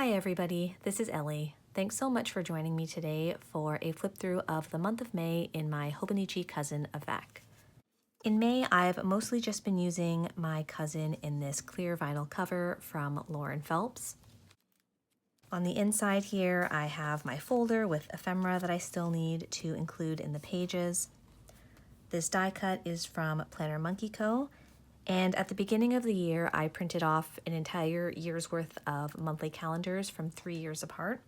Hi everybody, this is Ellie. Thanks so much for joining me today for a flip through of the month of May in my Hobonichi cousin Avec. In May, I've mostly just been using my cousin in this clear vinyl cover from Phelps. On the inside here, I have my folder with ephemera that I still need to include in the pages. This die cut is from Planner Monkey Co. And at the beginning of the year, I printed off an entire year's worth of monthly calendars from 3 years apart.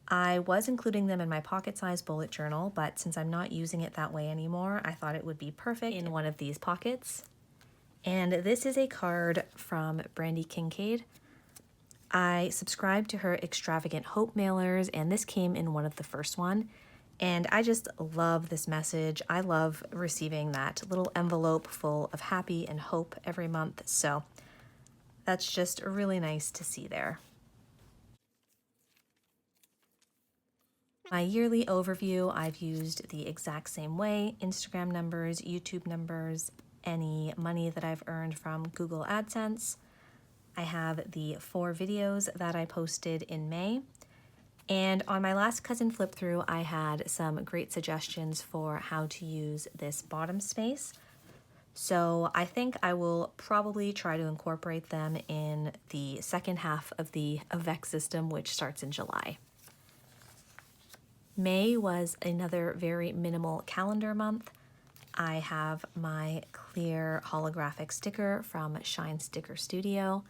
I was including them in my pocket-sized bullet journal, but since I'm not using it that way anymore, I thought it would be perfect in one of these pockets. And this is a card from Brandi Kincaid. I subscribed to her Extravagant Hope mailers, and this came in one of the first one. And I just love this message. I love receiving that little envelope full of happy and hope every month. So that's just really nice to see there. My yearly overview, I've used the exact same way: Instagram numbers, YouTube numbers, any money that I've earned from Google AdSense. I have the 4 videos that I posted in May. And on my last cousin flip through, I had some great suggestions for how to use this bottom space. So I think I will probably try to incorporate them in the second half of the Avec system, which starts in July. May was another very minimal calendar month. I have my clear holographic sticker from Shine Sticker Studio,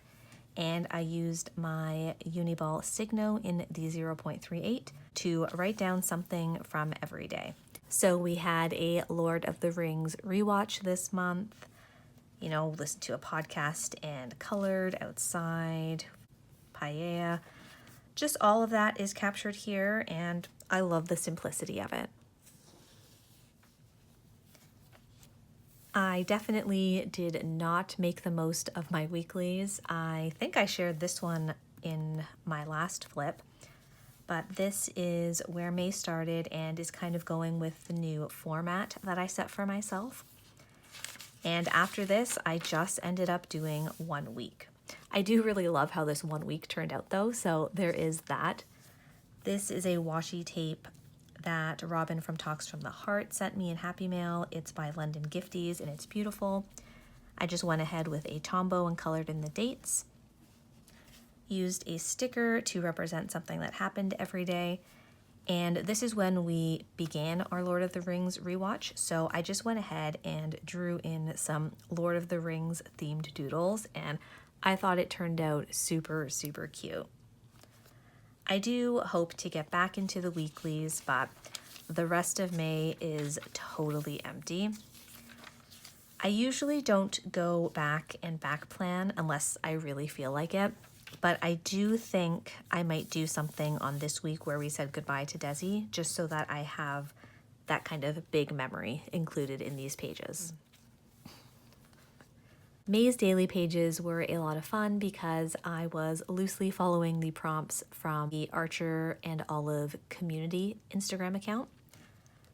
and I used my Uniball Signo in the 0.38 to write down something from every day. So we had a Lord of the Rings rewatch this month, you know, listen to a podcast and colored outside, paella. Just all of that is captured here, and I love the simplicity of it. I definitely did not make the most of my weeklies. I think I shared this one in my last flip, but this is where May started and is kind of going with the new format that I set for myself. And after this, I just ended up doing 1 week. I do really love how this 1 week turned out though, so there is that. This is a washi tape that Robin from Talks from the Heart sent me in Happy Mail. It's by London Gifties and it's beautiful. I just went ahead with a Tombow and colored in the dates. Used a sticker to represent something that happened every day. And this is when we began our Lord of the Rings rewatch. So I just went ahead and drew in some Lord of the Rings themed doodles, and I thought it turned out super, super cute. I do hope to get back into the weeklies, but the rest of May is totally empty. I usually don't go back and back plan unless I really feel like it, but I do think I might do something on this week where we said goodbye to Desi, just so that I have that kind of big memory included in these pages. May's daily pages were a lot of fun because I was loosely following the prompts from the Archer and Olive community Instagram account.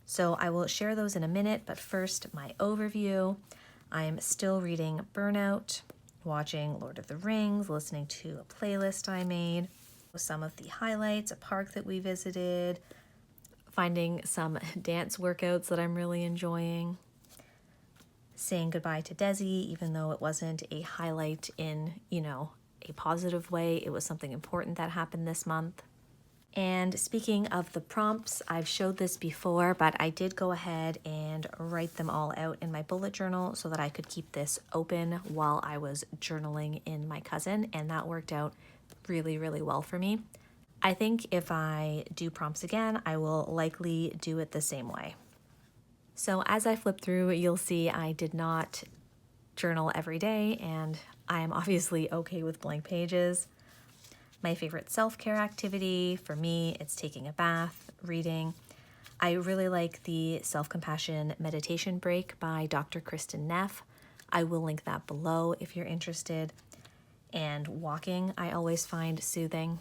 So I will share those in a minute, but first my overview. I'm still reading Burnout, watching Lord of the Rings, listening to a playlist I made, some of the highlights, a park that we visited, finding some dance workouts that I'm really enjoying, saying goodbye to Desi, even though it wasn't a highlight in, a positive way. It was something important that happened this month. And speaking of the prompts, I've showed this before, but I did go ahead and write them all out in my bullet journal so that I could keep this open while I was journaling in my cousin, and that worked out really, really well for me. I think if I do prompts again, I will likely do it the same way. So as I flip through, you'll see I did not journal every day, and I am obviously okay with blank pages. My favorite self-care activity, for me, it's taking a bath, reading. I really like the Self-Compassion Meditation Break by Dr. Kristin Neff. I will link that below if you're interested. And walking, I always find soothing.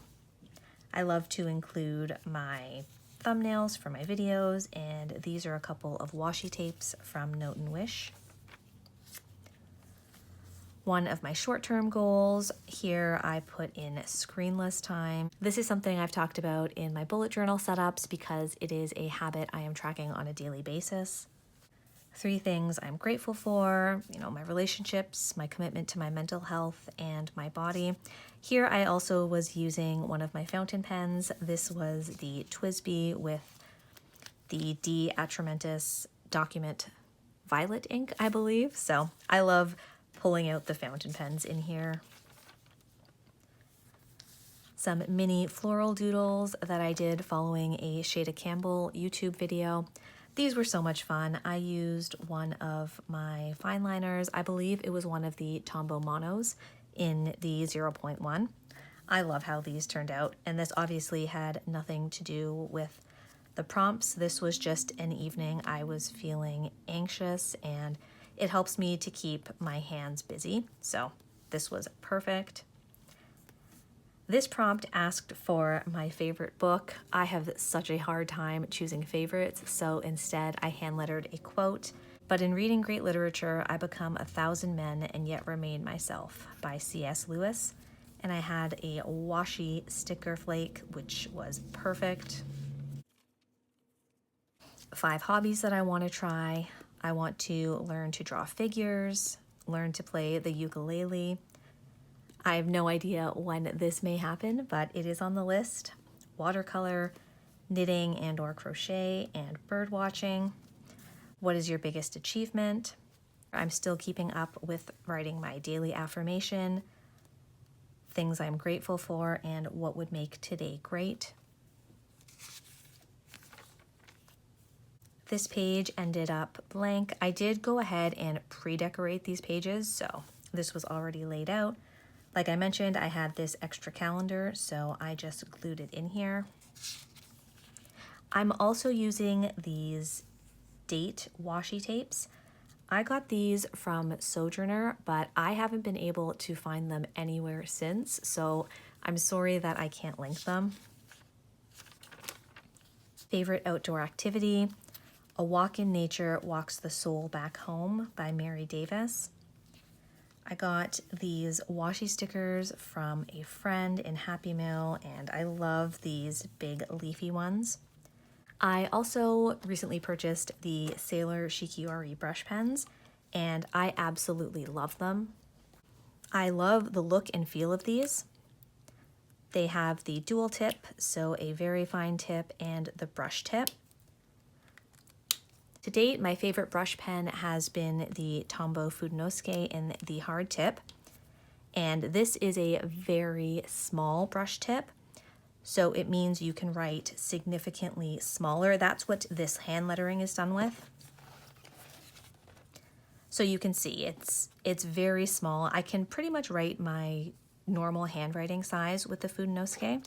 I love to include my thumbnails for my videos, and these are a couple of washi tapes from Note and Wish. one of my short-term goals. Here I put in screenless time. This is something I've talked about in my bullet journal setups because it is a habit I am tracking on a daily basis. 3 things I'm grateful for, my relationships, my commitment to my mental health, and my body. Here I also was using one of my fountain pens. This was the TWSBI with the D Atramentis Document Violet ink, I believe. So I love pulling out the fountain pens in here. Some mini floral doodles that I did following a Shada Campbell YouTube video. These were so much fun. I used one of my fine liners. I believe it was one of the Tombow Monos in the 0.1. I love how these turned out, and this obviously had nothing to do with the prompts. This was just an evening I was feeling anxious, and it helps me to keep my hands busy, so this was perfect. This prompt asked for my favorite book. I have such a hard time choosing favorites, so instead I hand-lettered a quote. But in reading great literature, I become 1,000 men and yet remain myself by C.S. Lewis. And I had a WASHI sticker flake, which was perfect. 5 hobbies that I want to try. I want to learn to draw figures, learn to play the ukulele. I have no idea when this may happen, but it is on the list. Watercolor, knitting and or crochet, and bird watching. What is your biggest achievement? I'm still keeping up with writing my daily affirmation, things I'm grateful for, and what would make today great. This page ended up blank. I did go ahead and pre-decorate these pages, so this was already laid out. Like I mentioned, I had this extra calendar, so I just glued it in here. I'm also using these date washi tapes. I got these from Sojourner, but I haven't been able to find them anywhere since, so I'm sorry that I can't link them. Favorite outdoor activity: A Walk in Nature Walks the Soul Back Home by Mary Davis. I got these washi stickers from a friend in Happy Mail, and I love these big leafy ones. I also recently purchased the Sailor Shikiori brush pens, and I absolutely love them. I love the look and feel of these. They have the dual tip, so a very fine tip, and the brush tip. To date, my favorite brush pen has been the Tombow Fudenosuke in the hard tip, and this is a very small brush tip, so it means you can write significantly smaller. That's what this hand lettering is done with. So you can see it's very small. I can pretty much write my normal handwriting size with the Fudenosuke.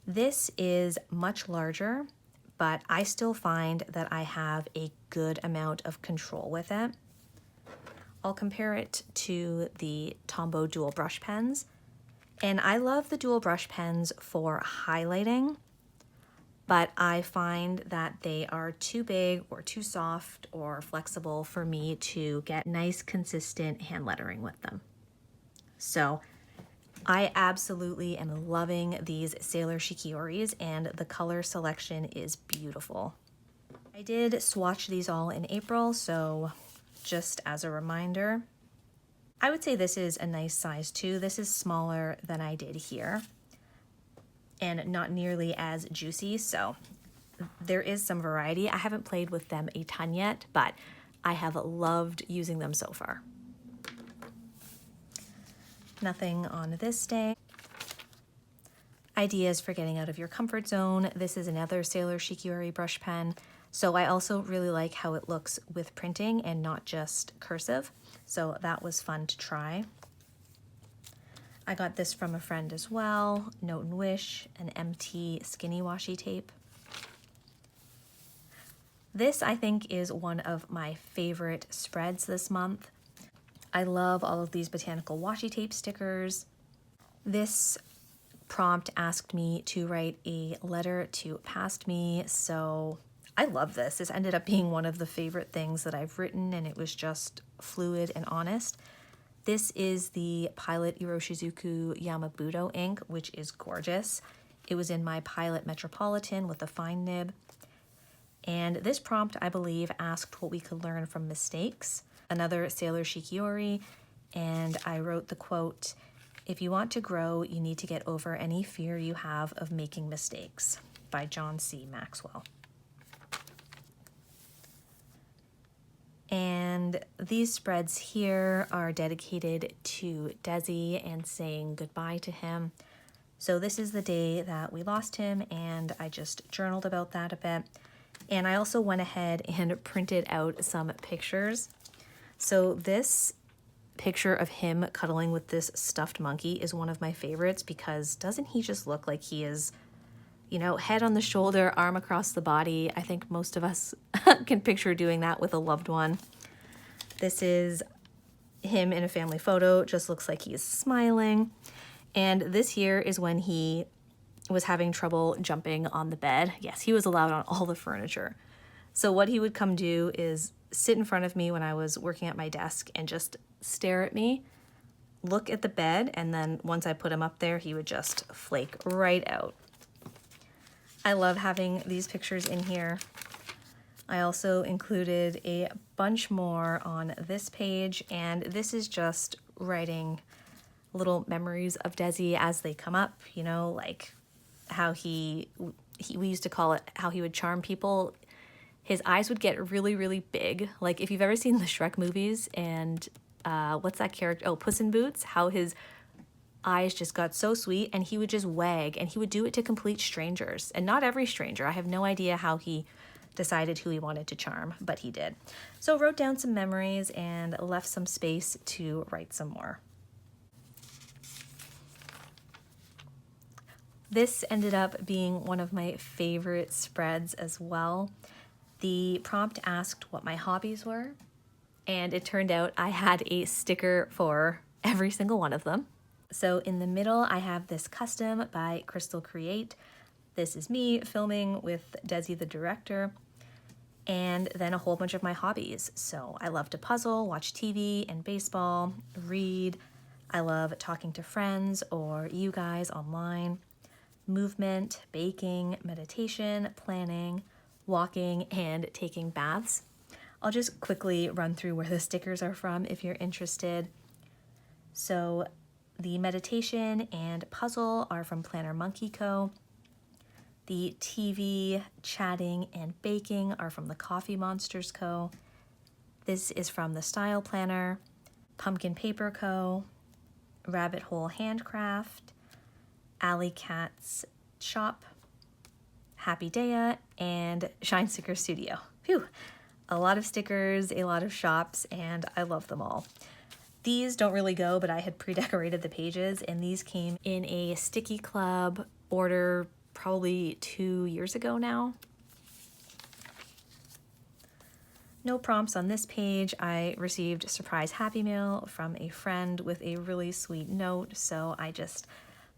This is much larger, but I still find that I have a good amount of control with it. I'll compare it to the Tombow dual brush pens, and I love the dual brush pens for highlighting, but I find that they are too big or too soft or flexible for me to get nice consistent hand lettering with them. So I absolutely am loving these Sailor Shikioris, and the color selection is beautiful. I did swatch these all in April, so just as a reminder, I would say this is a nice size too. This is smaller than I did here and not nearly as juicy, so there is some variety. I haven't played with them a ton yet, but I have loved using them so far. Nothing on this day. Ideas for getting out of your comfort zone. This is another Sailor Shikiori brush pen. So I also really like how it looks with printing and not just cursive. So that was fun to try. I got this from a friend as well. Note and Wish, an MT skinny washi tape. This I think is one of my favorite spreads this month. I love all of these botanical washi tape stickers. This prompt asked me to write a letter to past me, so I love this. This ended up being one of the favorite things that I've written, and it was just fluid and honest. This is the Pilot Iroshizuku Yamabudo ink, which is gorgeous. It was in my Pilot Metropolitan with a fine nib. And this prompt, I believe, asked what we could learn from mistakes. Another Sailor Shikiori, and I wrote the quote, "If you want to grow, you need to get over any fear you have of making mistakes," by John C. Maxwell. And these spreads here are dedicated to Desi and saying goodbye to him. So this is the day that we lost him, and I just journaled about that a bit. And I also went ahead and printed out some pictures. So this picture of him cuddling with this stuffed monkey is one of my favorites because doesn't he just look like he is, you know, head on the shoulder, arm across the body. I think most of us can picture doing that with a loved one. This is him in a family photo, just looks like he's smiling. And this here is when he was having trouble jumping on the bed. Yes, he was allowed on all the furniture. So what he would come do is sit in front of me when I was working at my desk and just stare at me, look at the bed, and then once I put him up there, he would just flake right out. I love having these pictures in here. I also included a bunch more on this page, and this is just writing little memories of Desi as they come up, you know, like how we used to call it how he would charm people. His eyes would get really, really big. Like if you've ever seen the Shrek movies and what's that character? Oh, Puss in Boots, how his eyes just got so sweet and he would just wag, and he would do it to complete strangers. And not every stranger. I have no idea how he decided who he wanted to charm, but he did. So wrote down some memories and left some space to write some more. This ended up being one of my favorite spreads as well. The prompt asked what my hobbies were, and it turned out I had a sticker for every single one of them. So in the middle, I have this custom by Crystal Create. This is me filming with Desi, the director, and then a whole bunch of my hobbies. So I love to puzzle, watch TV and baseball, read. I love talking to friends or you guys online, movement, baking, meditation, planning, walking, and taking baths. I'll just quickly run through where the stickers are from if you're interested. So the meditation and puzzle are from Planner Monkey Co. The TV, chatting, and baking are from TheCoffeeMonsterzCo. This is from the Style Planner, Pumpkin Paper Co., RabbitHole HandCraft, AllyCat's Shop, Happy Daya, and Shine Sticker Studio. Phew! A lot of stickers, a lot of shops, and I love them all. These don't really go, but I had pre-decorated the pages, and these came in a Sticky Club order probably 2 years ago now. No prompts on this page. I received a surprise Happy Mail from a friend with a really sweet note, so I just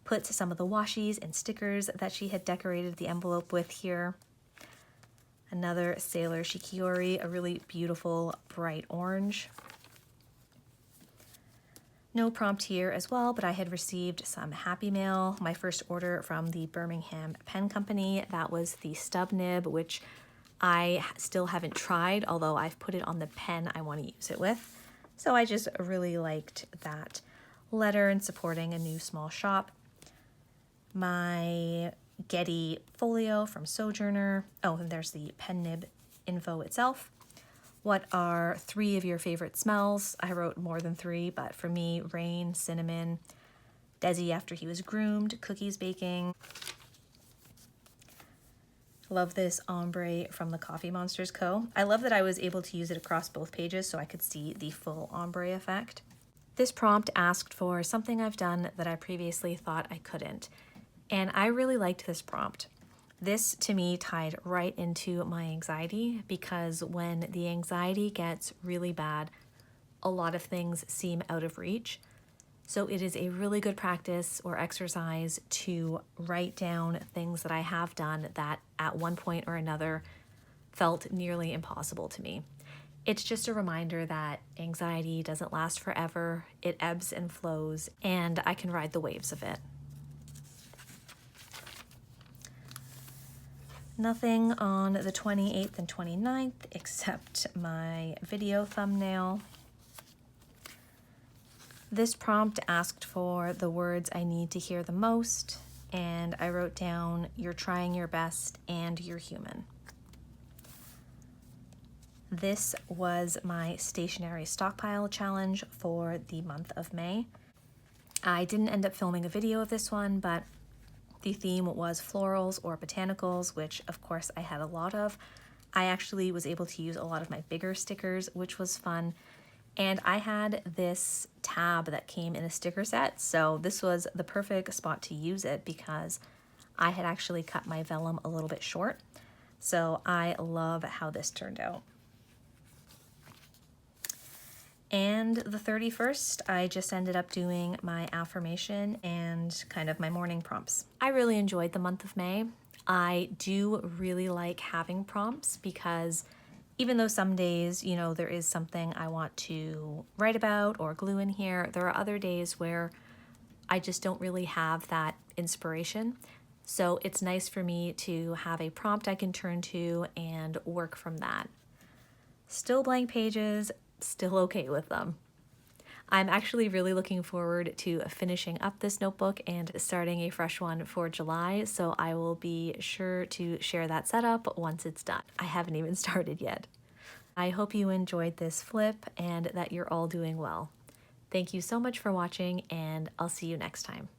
put some of the washis and stickers that she had decorated the envelope with here. Another Sailor Shikiori, a really beautiful bright orange. No prompt here as well, but I had received some Happy Mail. My first order from the Birmingham Pen Company, that was the stub nib, which I still haven't tried, although I've put it on the pen I want to use it with. So I just really liked that letter and supporting a new small shop. My Getty folio from Sojourner. Oh, and there's the pen nib info itself. What are 3 of your favorite smells? I wrote more than 3, but for me, rain, cinnamon, Desi after he was groomed, cookies baking. Love this ombre from TheCoffeeMonsterzCo. I love that I was able to use it across both pages so I could see the full ombre effect. This prompt asked for something I've done that I previously thought I couldn't, and I really liked this prompt. This to me tied right into my anxiety, because when the anxiety gets really bad, a lot of things seem out of reach. So it is a really good practice or exercise to write down things that I have done that at one point or another felt nearly impossible to me. It's just a reminder that anxiety doesn't last forever, it ebbs and flows, and I can ride the waves of it. Nothing on the 28th and 29th except my video thumbnail. This prompt asked for the words I need to hear the most, and I wrote down, "You're trying your best and you're human." This was my stationery stockpile challenge for the month of May. I didn't end up filming a video of this one, but the theme was florals or botanicals, which of course I had a lot of. I actually was able to use a lot of my bigger stickers, which was fun. And I had this tab that came in a sticker set, so this was the perfect spot to use it because I had actually cut my vellum a little bit short. So I love how this turned out. And the 31st, I just ended up doing my affirmation and kind of my morning prompts. I really enjoyed the month of May. I do really like having prompts because even though some days, you know, there is something I want to write about or glue in here, there are other days where I just don't really have that inspiration. So it's nice for me to have a prompt I can turn to and work from that. Still blank pages, still okay with them. I'm actually really looking forward to finishing up this notebook and starting a fresh one for July, so I will be sure to share that setup once it's done. I haven't even started yet. I hope you enjoyed this flip and that you're all doing well. Thank you so much for watching, and I'll see you next time.